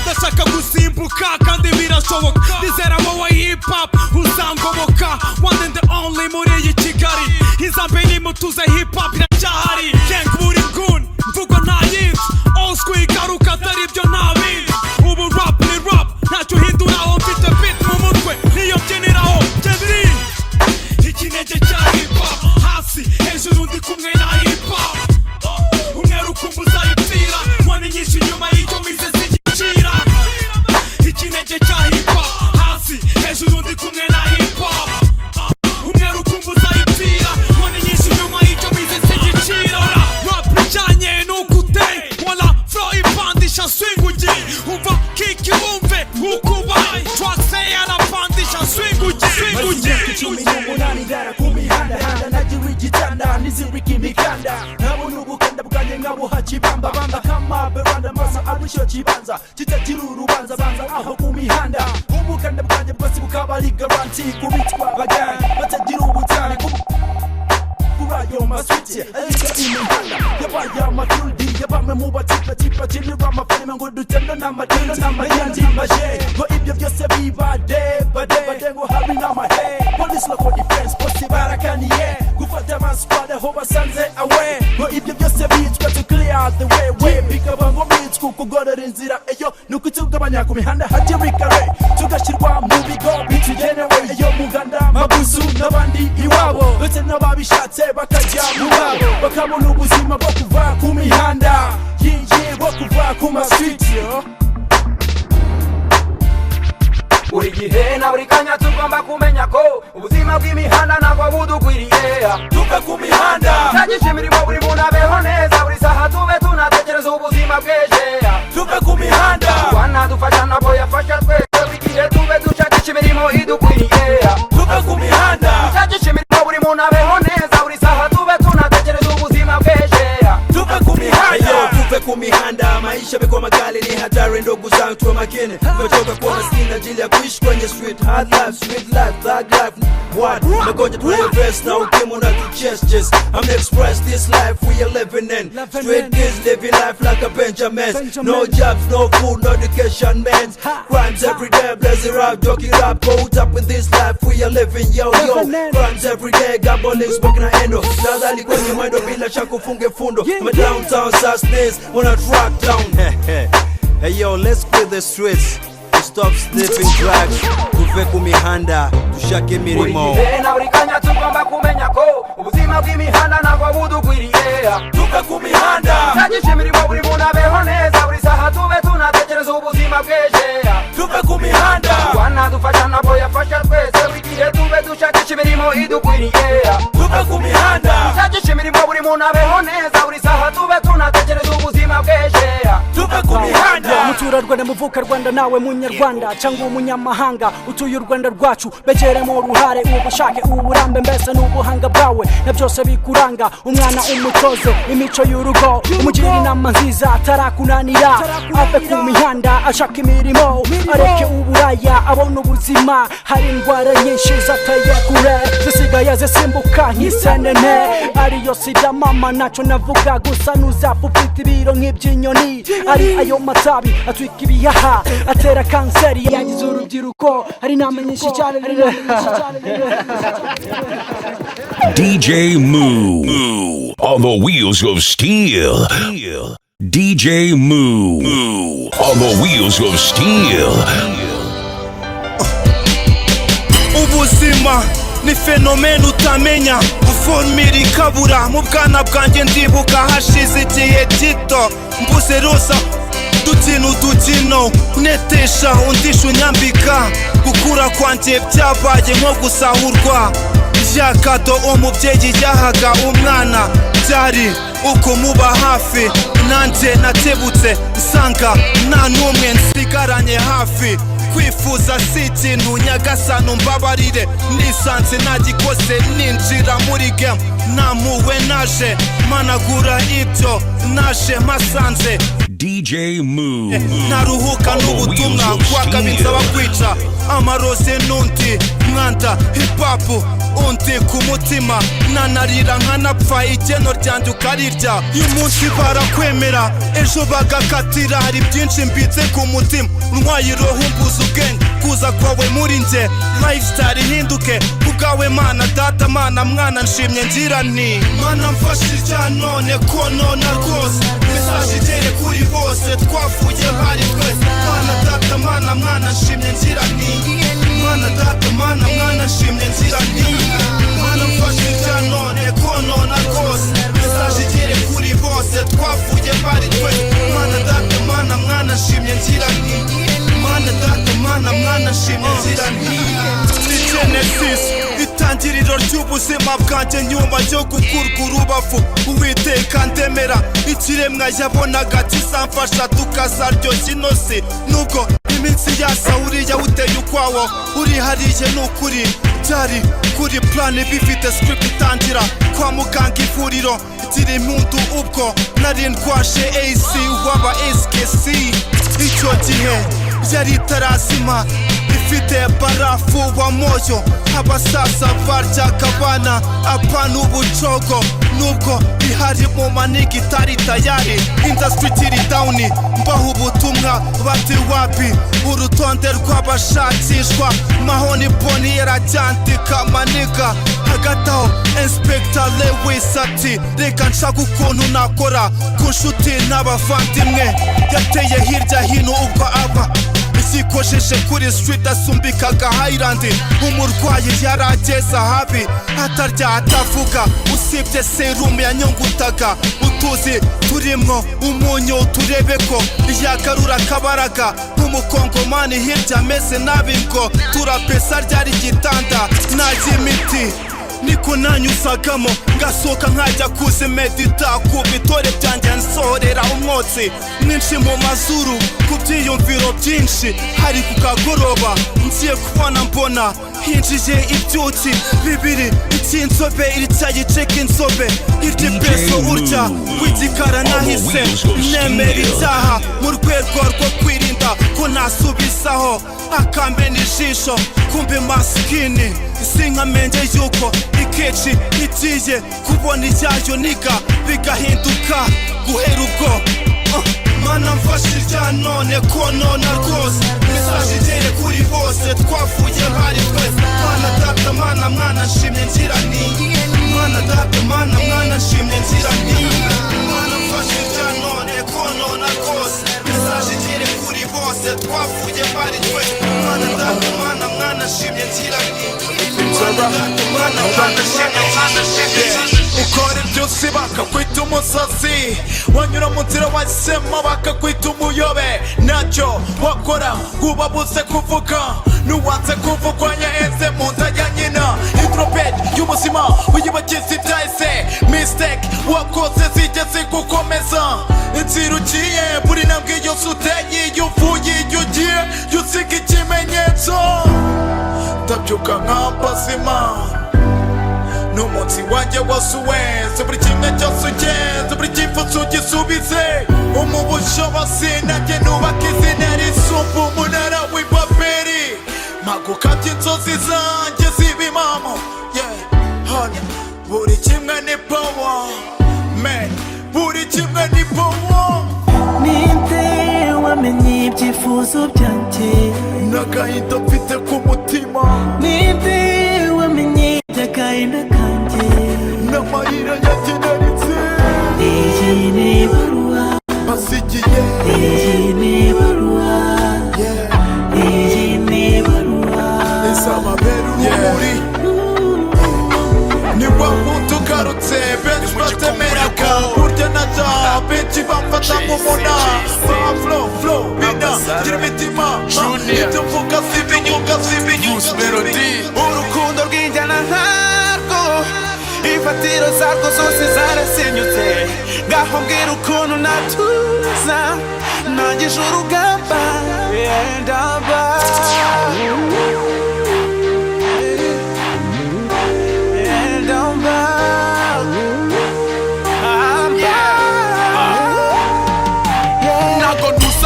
ndashaka gusimbuka kandi birashoboka nizera wowe hiphop uzangoboka one and the only muri iyi Kigali izambe nimutuze hiphop iracyahari gang buri nguni mvugo nta yindi old school igaruka atari byo nta bindi ubu rap ni rap ntacyo uhinduraho mfite beat mu mutwe niyo mbyiniraho jedi ikinege cya hiphop hasi hejuru ndi kumwe na hiphop umweru ukumbuza ipfira nkoni nyinshi inyuma y'icyo mize zigicira ikinege cya hiphop hasi hejuru ndi kumwe na hiphop umweru ukumbuza ipfira nkoni nyinshi inyuma y'icyo mize zigicira rap ijyanye n'ukute wala flow ipandisha swingugi umva kiki wumve ukubaye twase yarapandisha swingugi cumi n'umunani ndara ku mihanda handa nagiwe igitanda nizirika imikanda nkabona ubukanda bwanjye nkabuha kibambabamba kama beranda masa arusho kibanza kitagira urubanza banza aho ku mihanda ubukanda bwanjye bwose bukaba ari garanti kubitwa baganga batagira ubutane kurayo maswiti ariko imihanda yabaye amakurudi yabamwe mu batipa kinirwa amafarima ngo dutenda n'amadino n'amayandi maje ngo ibyo byose bibade bade ngo habi n'amahe police local defense posi barakaniye gufata amasquad aho basanze awe ngo ibyo byose bitwa to clear the way bikaba ngo mitwa kugorora inzira eyo nuko tugabanya ku mihanda hatirikare tugashyirwa mu bigo bitugenewe eyo muganda mabuzu n'abandi iwabo ndetse n'ababishatse bakajya mu babo bakabona ubuzima bwo kuva ku mihanda yinjiye bwo kuva ku maswiti buri gihe na buri kanya tugomba kumenya ko ubuzima bw'imihanda ntabwo budukwiriye tuve ku mihanda tutagisha imirimo buri muntu abeho neza buri saha tube tunatekereza ubuzima bw'ejo tuve ku mihanda wanadufasha nabo yafasha twese buri gihe tube dushakisha imirimo idukwiriye tuve ku mihanda tutagisha imirimo buri muntu abeho neza buri saha tube tunatekereza ubuzima bw'ejo tuve ku mihanda tuve ku mihanda maisha beko magali ni hatari ndugu zangu tuwe makini tumetoka kuwa maskini ajili ya kuishi kwenye street hard life street life thug life what magonja tunayoverse na ukimu na tuchest I'm gonna express this life we are living in street kids living life like a Benjamin no jobs no food no education man crimes every day blazing rap joking rap caught up in this life we are living yo crimes every day gambling smoking a endo nadhani kwenye mwendo bila shaka ufunge fundo I'm a downtown Sassness on a track down hey yo let's quit the streets stop sniffing drugs tuve ku mihanda tushake mirimo na buri kanya tugomba kumenya ko ubuzima bw'imihanda ntabwo budukwiriye tuve ku mihanda tutagisha imirimo buri muntu abeho neza buri saha tube tunatekereza ubuzima bw'ejo tuve ku mihanda wanadufasha nabo yafasha twese buri gihe tube dushakisha imirimo idukwiriye tuve ku mihanda tutagisha imirimo buri muntu abeho neza buri saha tube tunatekereza ubuzima bw'ejo tuve ku mihanda muturarwanda muvuka Rwanda nawe munyarwanda cyangwa umunyamahanga utuye u Rwanda rwacu begeremo uruhare ubushake uburambe mbese n'ubuhanga bwawe na byose bikuranga umwana umutoze imico y'urugo umugira inama nziza atarakunanira ave ku mihanda ashaka imirimo areke uburaya abona ubuzima hari indwara nyinshi zateye kure zisigaye zisimbuka nk'isenene ariyo sida mama naco navuga gusa nuzapfa ufite ibiro nk'iby'inyoni ari ayo matabi atwika ibihaha atera kanseri yagize urubyiruko hari inama nyinshi cyane DJ Moo on the wheels of steel. DJ Moo on the wheels of steel. Ubuzima ni fenomene utamenya formira ikabura mu bwana bwanjye ndibuka hashize igihe gito mbuze rosa udukino netesha undisha unyambika gukura kwanjye byabaye nko gusahurwa ya kado umubyeyi yahaga umwana byari uko muba hafi nanjye natebutse nsanga nta n'umwe nsigaranye hafi kwifuza si ikintu nyagasano mbabarire nisanze nagikose ninjira muri game namuwe naje managura ibyo naje masanze DJ Moo naruhuka n'ubutumwa kwakabinsaba kwica amarose n'undi mwanda hiphop undi ku mutima nanarira nkanapfa igeno ryanjye ukarirya uyu munsi barakwemera ejo bagakatira hari byinshi mbitse ku mutima ntwaye roho mbuza ubwenge kuza kwawe muri nge lifestyle ihinduke kubwawe mana data mana mwana nshimye ngira nti mana mfashe irya none ko nona rwose message igere kuri bose twavuye bari twese mana data mana mwana nshimye ngira nti mana data mana mwana nshimye ngira nti mana mfashe irya none ko nona rwose message igere kuri bose twavuye bari twese mana data mana mwana nshimye ngira nti mana data mana mwana nshimye ngira nti Genesis itangiriro ry'ubuzima bwanjye nyuma yo gukurwa urubavu uwiteka ndemera ikiremwa yabonaga kizamfasha tukazaryoshya inosi nubwo iminsi yasa uriya uteye ukwawo urihariye n'ukuri byari kuri plan bifite script itangira kwa muganga ivuriro gira impundu ubwo nari ndwashe AC waba SKC icyo gihe yari tarazima ifite barafu wa moyo abasasa barya kabana apana ubucogo nubwo bihari mu manigi itari tayari industry tiri down mbaho ubutumwa bati wapi urutonde rw'abashakishwa mahoni poni yarajyantika maniga hagataho Inspector Lewis ati reka nshaka ukuntu nakora ku nshuti n'abavandimwe yateye hirya hino ubwo aba zikojeje kuri street asumbikaga Highland umurwayi yarageze habi atarya atavuga usibye serum yanyungutaga utuzi turimwo umunyu turebe ko yagarura kabaraga nk'umukongomani hirya ameze nabi ngo turapesa ryari gitanda najimiti niko nanyuzagamo ngasoka nkajya kuzimedita ku bitore byanjye nsohorera umwotsi mwinshi mu mazuru ku byiyumviro byinshi hari ku kagoroba ngiye kubona mbona hinjiye ibyuki bibiri icy'inzobe iricyayiceka inzobe iryo peso urya w'igikara nahise nemera icyaha mu rwego rwo kwirinda ko nasubizaho akamena ijisho kumbe maskini sinkamenge yuko ikeci igiye kubona ijyayo niga bigahinduka guhera ubwo mana mfashe irya none ko nona rwose message igere kuri bose twavuye bari twese mana data mana mwana nshimye ngira nti mana data mana mwana nshimye ngira nti mana mfashe irya none ko nona rwose message igere kuri bose twavuye bari twese mana data mana mwana nshimye ngira nti ukora byose bakakwita umusazi wanyura mu nzira wahisemo bakakwita umuyobe ntacyo wakora ubabuze kuvuga nuwanze kuvugwa yahenze mu nda ya nyina introped y'ubuzima uyibagize ibyahise mistake wakoze zigeze gukomeza inzira ugiye buri ntambwe yose uteye nsiga ikimenyetso ndabyuka nkambaza Imana n'umunsi wanjye wose uwenze buri kimwe cyose ugenze buri cyifuzo ugisubize umubushobozi nanjye nubaka izina risumba umunara w'ibabeli mpagukabye inzozi zanjye ziba impamo hano buri kimwe ni power man buri kimwe ni power ninde wamenye ibyifuzo byanjye n'agahinda mfite ku mutima ninde wamenye iby'agahinda kanjye n'amarira yageneritse iyi ni ibaruwa basigiye iyi ni ibaruwa iyi ni ibaruwa izababera urumuri ni wa wundi ugarutse benshi batemeraga burya naja benshi bamfata nk'umuna flow bina gira imitima ibyo mvuga si ibinyuga urukundo rw'injyana ntarwo imfatiro zarwo zose zarasenyutse ngaho mbwira ukuntu natuza nangije urugamba ndamba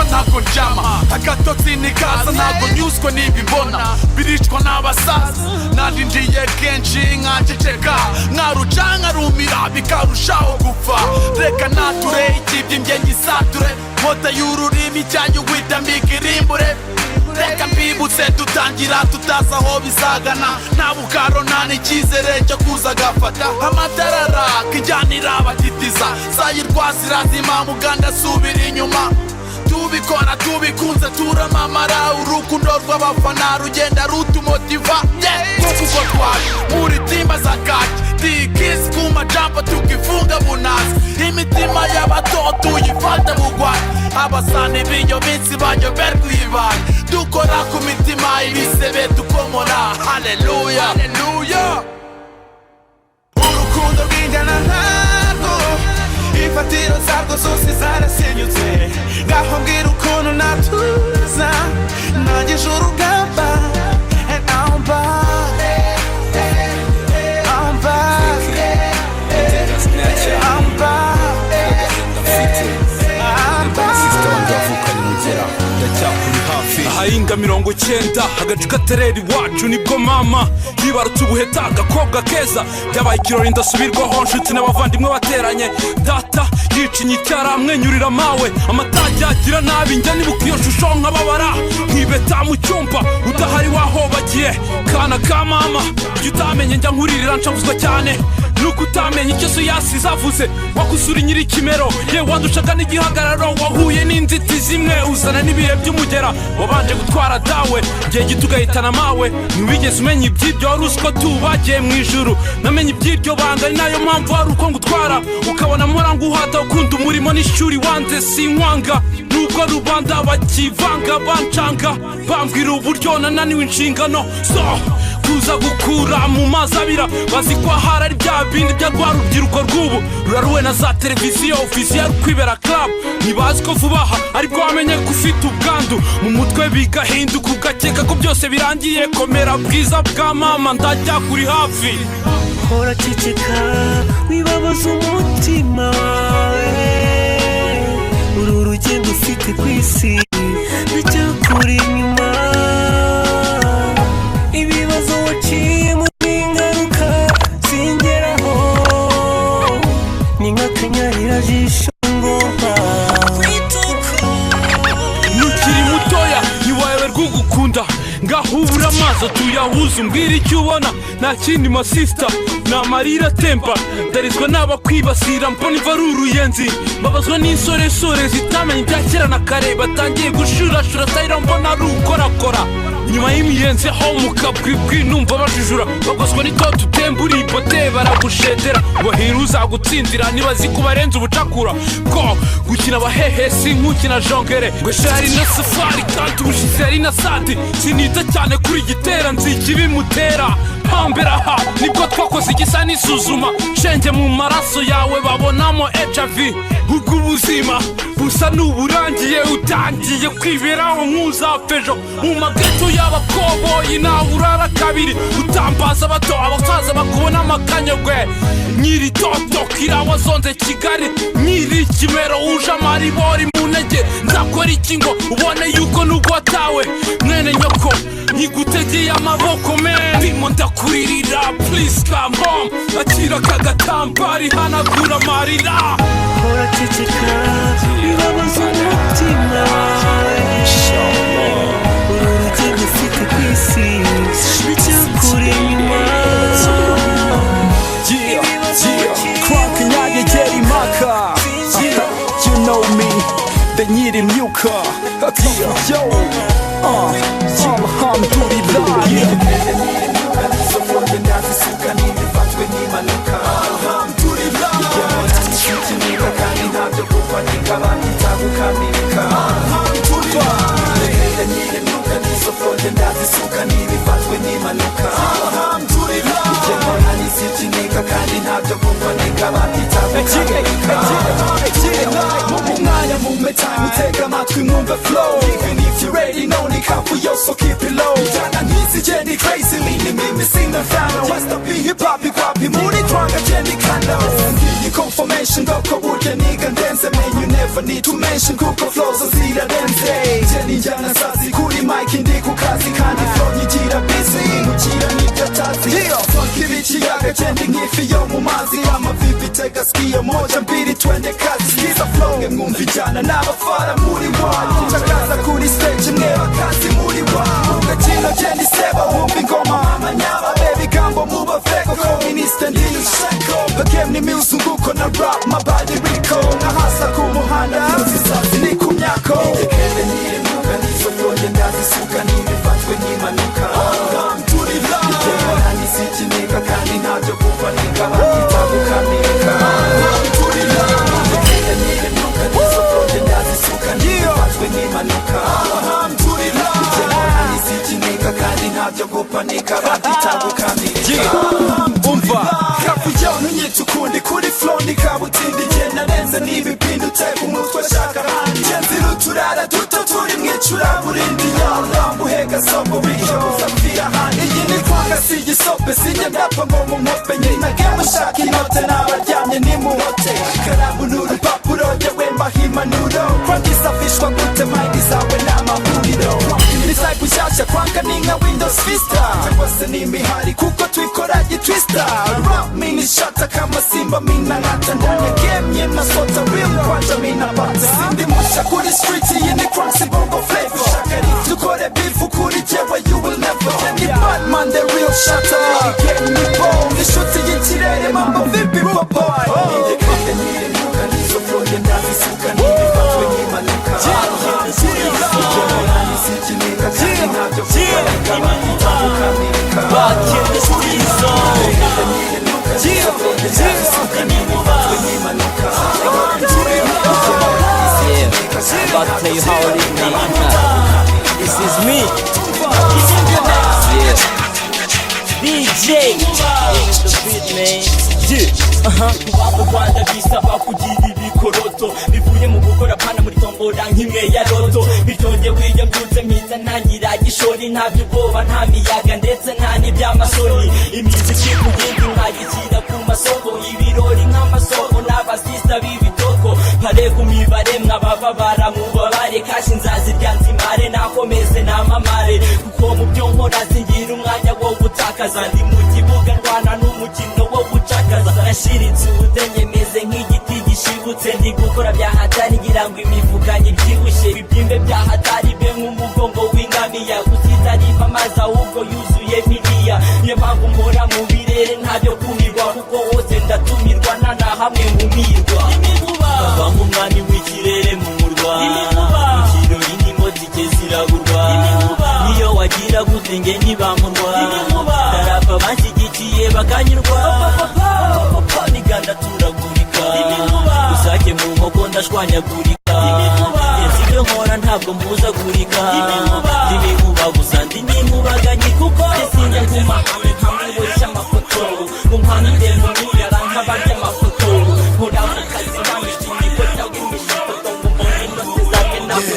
ntago njama agatotsi nikaza ntago nyuzwe n'ibimbona biricwa n'abasaza narindiriye kenshi nkaceceka nkaruca nkarumira bikarushaho gupfa reka nature ikibyimbye nyisature nkota y'ururimi cyanyu wita mbigirimbure reka mbibutse dutangira tutazi aho bizagana nta bukaro nta n'icyizere cyo kuza agafata amatara araka ijyanira abatitiza zayirwa zirazima muganda asubira inyuma tubikora tubikunze turamamara urukundo rw'abafana rugenda rutumotiva kuko twaje muri timba za kaki dikisi ku majambo tukifunga bunazi imitima y'abato tuyifata bugwari abasane b'inyo minsi banyoberwa ibanga dukora ku mitima ibisebe dukomora haleluya urukundo rw'injyana ntarwo imfatiro zarwo zose zarasenyutse ngaho mbwira ukuntu natuza nangije urugamba and I'm back I'm back I'm back ahahinga 90 agacu katerera iwacu nibwo mama yibarutse ubuheta agakobwa keza byabaye ikirori ndasubirwaho nshuti n'abavandimwe bateranye data yicinye icyara amwenyurira mawe amatajya agira nabi njya nibuka iyo shusho nkababara nkibeta mu cyumba udahari wahobagiye kana ka mama ibyo utamenye njya nkuririra ncavuzwa cyane nuko utamenye icyo so yasize avuze wakusura nyiri kimero ye wandushaga n'igihagararo wahuye n'inzitizi zimwe uzana n'ibihe by'umugera wabanje gutwara dawe gihe gito ugahitana mawe ntiwigeze umenya iby'ibyo wari uzi ko tubagiye mu ijuru namenye iby'iryo banga ari nayo mpamvu hari uko ngutwara ukabona mpora nguhata ukunda umurimo n'ishuri wanze sinkwanga nubwo rubanda bakivanga bancanga bambwira uburyo nananiwe inshingano so kuza gukura mu mazi abira bazi ko ahari ari bya bindi bya rwa rubyiruko rw'ubu ruraruwe na za televiziyo ofisiye kwibera club ntibazi ko vuba aha aribwo wamenye ko ufite ubwandu mu mutwe bigahinduka ugakeka ko byose birangiye komera bwiza bwa mama ndajya kuri hafi hora ceceka wibabaza umutima wawe uru rugendo ufite ku isi ndacyakuri inyuma ibibazo waciyemo n'ingaruka zingeraho ni nk'akanyarira jisho ngomba nukiri mutoya ntiwayoberwa ugukunda ngaho ubura amaso tuyahuze umbwira icyo ubona nta kindi masista ni amarira atemba ndarizwa n'abakwibasira mbona iva ari uruyenzi mbabazwa n'insoresore zitamenye ibya kera na kare batangiye gushurashura tayira mbona ari ukorakora nyuma y'imiyenzi aho mu kabwibwi numva bajujura bagoswa n'itoto utemba uri ipote baragushedera bahira uzagutsindira nibazi ko barenze ubucakura ko gukina abahehesi nk'ukina jongere ngo shari na safari kandi ubushize ari na sadi ntiwite cyane kuri gitera nziki bimutera hambere aha nibwo twakoze igisa n'isuzuma shenge mu maraso yawe babonamo HIV ubwo ubuzima busa n'uburangiye utangiye kwiberaho nk'uzapfejo mu mageto y'abakoboyi nawe urara kabiri utambaza abato abasaza bakubona amakanyagwe nyiri toto kirawa zonze Kigali nyiri kimero uje amaribori mu ntege nzakora iki ngo ubone yuko n'ugwatawe mwene nyoko nigutegeye amaboko man ndimo ndakuririra please come home akira kagatambari hanagura amarira hora ceceka bibabaza umutima wawe uru rugendo ufite ku isi nticyakure inyuma Crank nyagegera impaka You know me the nyiri myuka yo alhamdulillah ndazisuka ntibifatwe n'impanuka alhamdulillah ikinika kandi ntabyo kufanika banditagukamirika alhamdulillah nyiri myuka n'isofronde ndazisuka ntibifatwe n'impanuka alhamdulillah ikinika kandi ntabyo kufanika banditagukamirika umwanya mume time utega amatwi mwumve flow even if you ready know ni kapu yo so keep it low jana nkizi jendi crazy ni mimi sina mfano just a be hip hop muri twanga jendi kanda ngiyi confirmation doko burya niga ndenze man you never need to mention kuko flows azira denze jendi jana sazi kuri mic ndi ku kazi kandi flow nyigira busy mukira n'ibyatazi funk ibikiyaga jendi nk'ifi yo mu mazi amavivi tega skiyo moja mbiri twende kazi skiza flow nge mwumvijana n'abafara muri wanyu chakaza kuri stage mwe bakazi muri wanyu ugakino jendi seba wumva ingoma amanyaba baby gambo muba veko koministe ndiyo shenko bagem ni miuzunguko na rap mabadi riko na hasa kumuhanda zisazi ni kumyako ikekele niye mnuka nizo flonde ndazisuka nimefatwe n'impanuka alhamdulillah ikekele nisikinika kandi ntabyo kufanika banditagukamirika alhamdulillah ikekele niye mnuka nizo flonde ndazisuka nimefatwe n'impanuka alhamdulillah ikekele nisikinika kandi ntabyo kufanika banditagukamirika umva kapu yo ntunyita ukundi kuri flow ndikabutindi genda nenze n'ibipindu uteka umutwe shaka handi genzira uturara duto turi mwicuraburindi yalambuheka sobo bityo uzapfira handi iyi ni twanga si igisope sinjye ndapfa ngo mu nkope nyina gemu ushaka inote n'abaryamye nimuhote ikaramu n'urupapuro yewe mbaho impanuro kwangisafishwa gute mayindi zawe n'amahuriro nisai gushyashya kwanga ni nka windows vista cyangwa se n'imihari kuko twikora gitwista rap mini shata kama simba mina ngata ndani ya game ye nasota real kwanja mina bata sindi musha kuri street iyi ni cranksy bongo flavor shakari dukore beef kuri jewe you will never ni Batman the real shata game ni bomb nishuti y'ikirere mambo vipi boboy ndekende nyiri nuka nizo flonde ndazisuka nibifatwe n'impanuka nisikinika kandi ntabyo kufanika banditagukamirika back in the street zone I'm about to tell you how it is, man. This is me. Yeah. DJ the beat, man. Kuba mu Rwanda bisaba kugira ibikoroto bivuye mu gukora pana muri tombora nk'imwe ya roto bitonde wiye mbyutse mpita ntangira gishori ntabyo ubwoba nta miyaga ndetse nta n'iby'amasoni imiziki ku yindi nkayishyira ku masoko ibirori nk'amasoko n'abasista b'ibitoko pare ku mibare mwabababara mubabare kashi nzazirya nzimare nakomeze namamare kuko mu byo nkora singira umwanya wo gutakaza ndi mu kibuga ndwana n'umukino wo gucakaza nashiritse ubudenye meze nk'igiti gishibutse ndi gukora bya hatari ngira ngo imifuka nyibyibushye bibyimbe bya hatari be nk'umugongo w'ingamiya gusitariva amazi ahubwo yuzuye miliya niyo mpamvu mpora mu birere ntabyo kumirwa kuko hose ndatumirwa nta na hamwe nkumirwa bava nk'umwami w'ikirere mu murwa mu kirori n'imotike ziragurwa niyo wagira gute nge ntibamurwa tarapfa banshyigikiye bakanyurwa niganda turagurika usake mu nkoko ndashwanyagurika ibyo nkora ntabwo mpuzagurika ndimibuba gusa ndi mu mahame nkamuboshya amafoto mu mpande mu mirara nk'abarya amafoto nkora mu kazi nkamije inyikota w'imishikoto ngo mbone inoti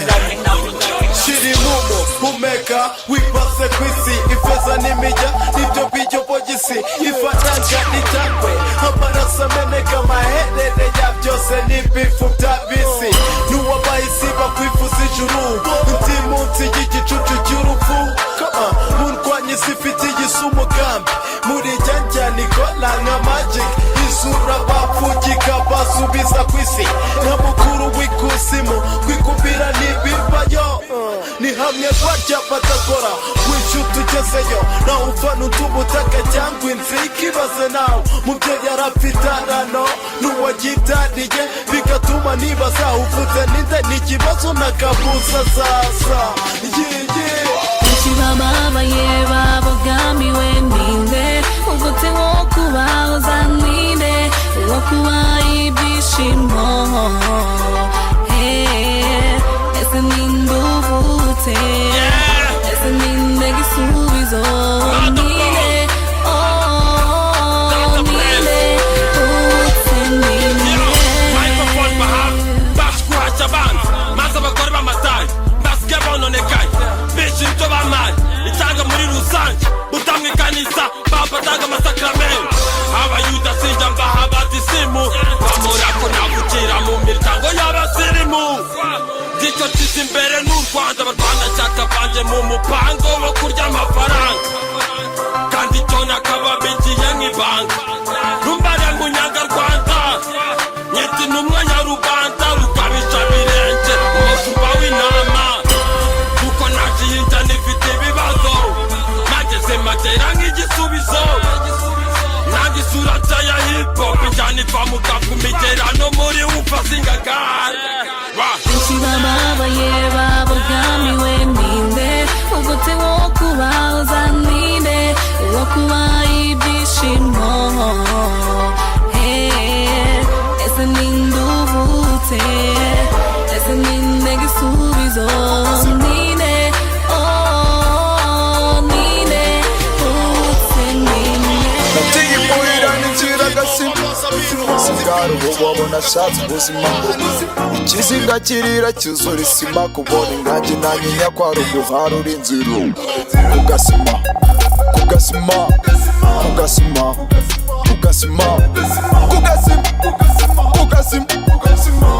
zake navugane shiri mumo humeka wipase kwisi ifeza n'imijya nibyo bijyo bogisi ifatanja nitangwe amaraso ameneka maherere ya byose n'ibifu by'abisi n'uwabayisi bakwifuza ijuru ndi munsi y'igicucu cy'urupfu murwanye isifitiye isi umugambi muri jyanjya nikola nka magic isura bapfugika basubiza ku isi nka mukuru w'ikuzimu kwikubira n'ibibayo ni hamwe barya badakora wishyura tugezeyo nawe ufana utubutaka cyangwa inzu ikibaze nawe mu byo yarafite arano n'uwagitariye bigatuma nibaza uvuze ninde n'ikibazo nakabuza sasa benshi bababaye babogamiwe ninde ugute wo kubahoza ninde wo kubaha ibyishimo ese ninde uvutse ese ninde gisubizo ninde ninde uvutse ninde microphone bahawe bashikuhaca abandi maze abagore b'amatayi basigaye bononekaye benshi ibyo bamaye itanga muri rusange utamwikanisa bafataga amasakramentu abayuda sinjya mbaha batisimu bamura ko navukira mu miryango y'abasirimu gicyo kiza imbere n'u Rwanda abarwanashyaka banje mu mupango wo kurya amafaranga kandi icyo nakababigiye nk'ibanga rumbare mu nyangarwanda nyiti n'umwe nyarubanda rukabisha birenge umushumba w'intama kuko nakihinja nifite ibibazo nageze magera nk'igisubizo nange isura nshya ya hiphop injyana iva mu kapu migera no muri wumva singagare benshi bababaye babogamiwe ninde ugute wo kubahoza ninde wo kubaha ibyishimo ese ninde uvutse ese ninde gisubizo ninde ninde uvutse ninde nateye imuhira n'inzira agasima sigara ubu wabona ashatse ubuzima ikizinga kirira cyuzura isima kubona ingangi nanyinya kwari uguharura inzira kugasima kugasima kugasima kugasima kugasima kugasima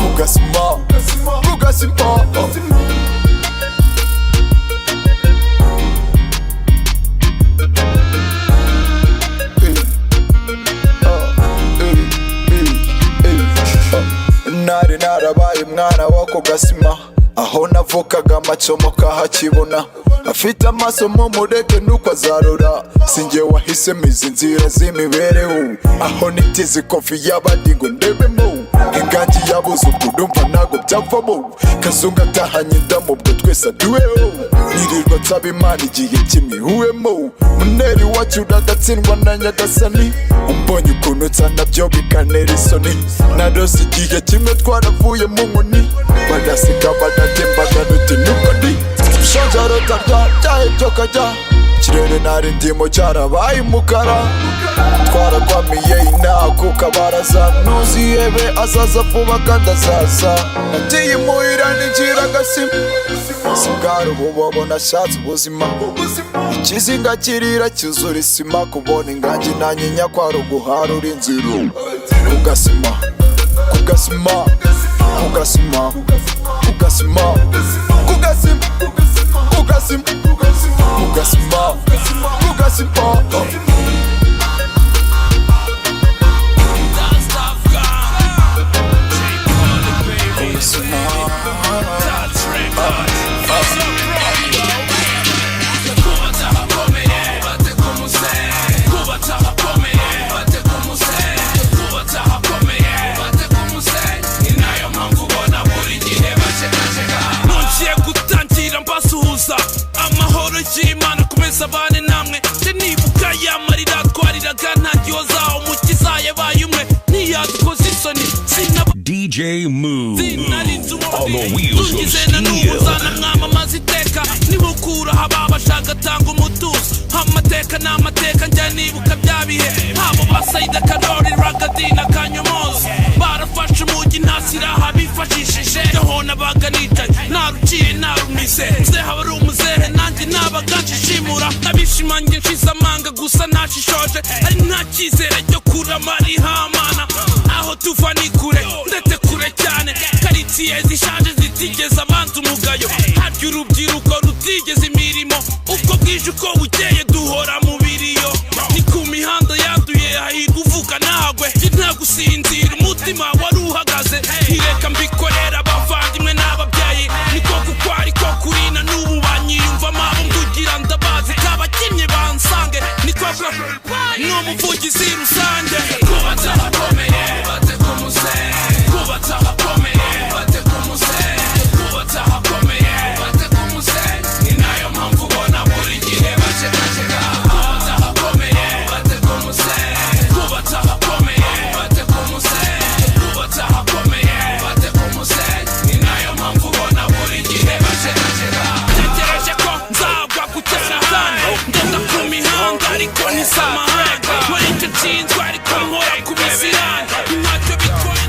kugasima kugasima nari narabaye mwana wo kugasima aho navukaga amacomo kahakibona afite amaso mu mureke nuko azarora sinjye wahisemo izi nzira z'imibereho aho nitize kofi y'abandi ngo ndebemo ingangi yabuze ubwo ndumva ntago byavamo kazungu atahanye indamu ubwo twese aduweho nirirwa nsaba imana igihe kimihuwemo muneri wacu uragatsindwa na nyagasani umbonye ukuntu nsa nabyo bikanera isoni narose igihe kimwe twaravuye mu nkoni bagaseka bagatembaga ruti nuko ndi shonja rotarya byahebyo kajya ikirere nari ndimo cyarabaye umukara twarakwamiye inaha ku kabaraza ntuzihebe azaza vuba kandi azaza nagiye imuhira n'injira agasima sigara ubu wabona ashatse ubuzima ikizinga kirira cyuzura isima kubona ingangi nanyinya kwari uguharura inzira kugasima kugasima kugasima kugasima kugasima kugasima kugasima kugasima amahoro y'Imana kumeza abane namwe nje nibuka yamarira twariraga ntagyoza umukiza yabaye umwe ntiyadukoze isoni DJ Move on the wheels of steel mwamamaza iteka nibukura haba bashaka tanga umutuzo amateka n'amateka Saida Karori Ragadi na Kanyomozi barafashe umujyi nta siraha bifashishije aho nabaga nicaye naruciye narumise muzehe aba ari umuzehe nanjye nabaga nshishimura nabishimange nshize amanga gusa ntashishoje ari nta cyizere cyo kurama rihamana aho tuva ni kure ndetse kure cyane karitsiye zishaje zitigeze abanza umugayo harya urubyiruko rutigeze imirimo uko bwije uko bukeye duhora mu biriyo ni ku mihanda yaduye hahirwa uvuga nagwe nta gusinzira umutima wari uhagaze ntireka mbikorera abavandimwe n'ababyeyi niko kuko ariko kurina n'ubu banyiyumvamo abo ndugira ndabazi kabakimye bansange niko n'umuvugizi rusange kubatse ahakomeye bate ku musenyi kubatse ahakomeye bate ku musenyi kubatse ahakomeye bate ku musenyi ni nayo mpamvu ubona buri gihe bacekaceka kubatse ahakomeye bate ku musenyi kubatse ahakomeye bate ku musenyi kubatse ahakomeye bate ku musenyi ni nayo mpamvu ubona buri gihe bacekaceka ntegereje ko nzagwa gukena hano ngenda ku mihanda ariko ntisamahanga muri icyo nshinzwe ariko nkora ku biziranga ntacyo bitwaye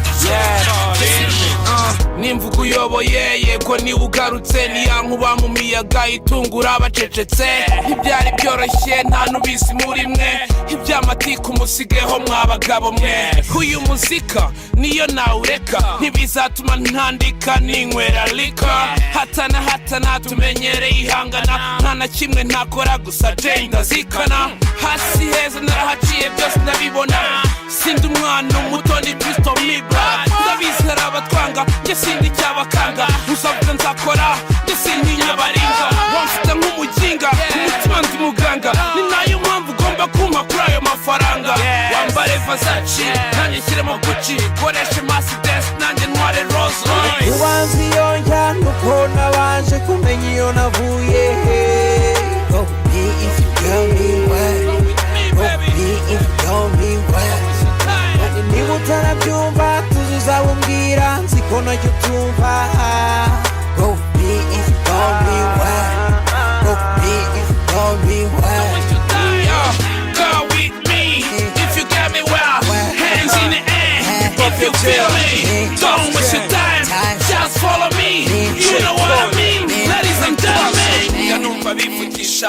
nimvuga uyoboye yego niba ugarutse niyankuba mu miyaga itungura abacecetse ntibyari byoroshye nta n'ubizi muri mwe iby'amatiku musigeho mwabagabo mwe uyu muzika niyo nawureka ntibizatuma ntandika ninywera lika hatana tumenyereye ihangana nta na kimwe ntakora gusa jay ndazikana hasi heza narahaciye byose ndabibona sindi umwana umuto ni kristo mibra ndabizi hari abatwanga njye sindi icyabakanga uzavuga nzakora njye sintinya baringa wamfite nk'umuginga umutima ndi muganga ni nayo mpamvu ugomba kumpa kuri ayo mafaranga wambare vazaci nanjye nshyiremo guci koreshe Mercedes nanjye ntware Rolls Royce ubanza iyo njya nuko nabanje kumenya iyo navuye go be if you tell me why go be if you tell me why niba utarabyumva tuzuza umbwira nziko nacyo utumva go be if you tell me why go be if you tell me why go with me if you got me well hands in the air if you feel me don't waste your time just follow me you know what I mean ladies and gentlemen yanumva bivugisha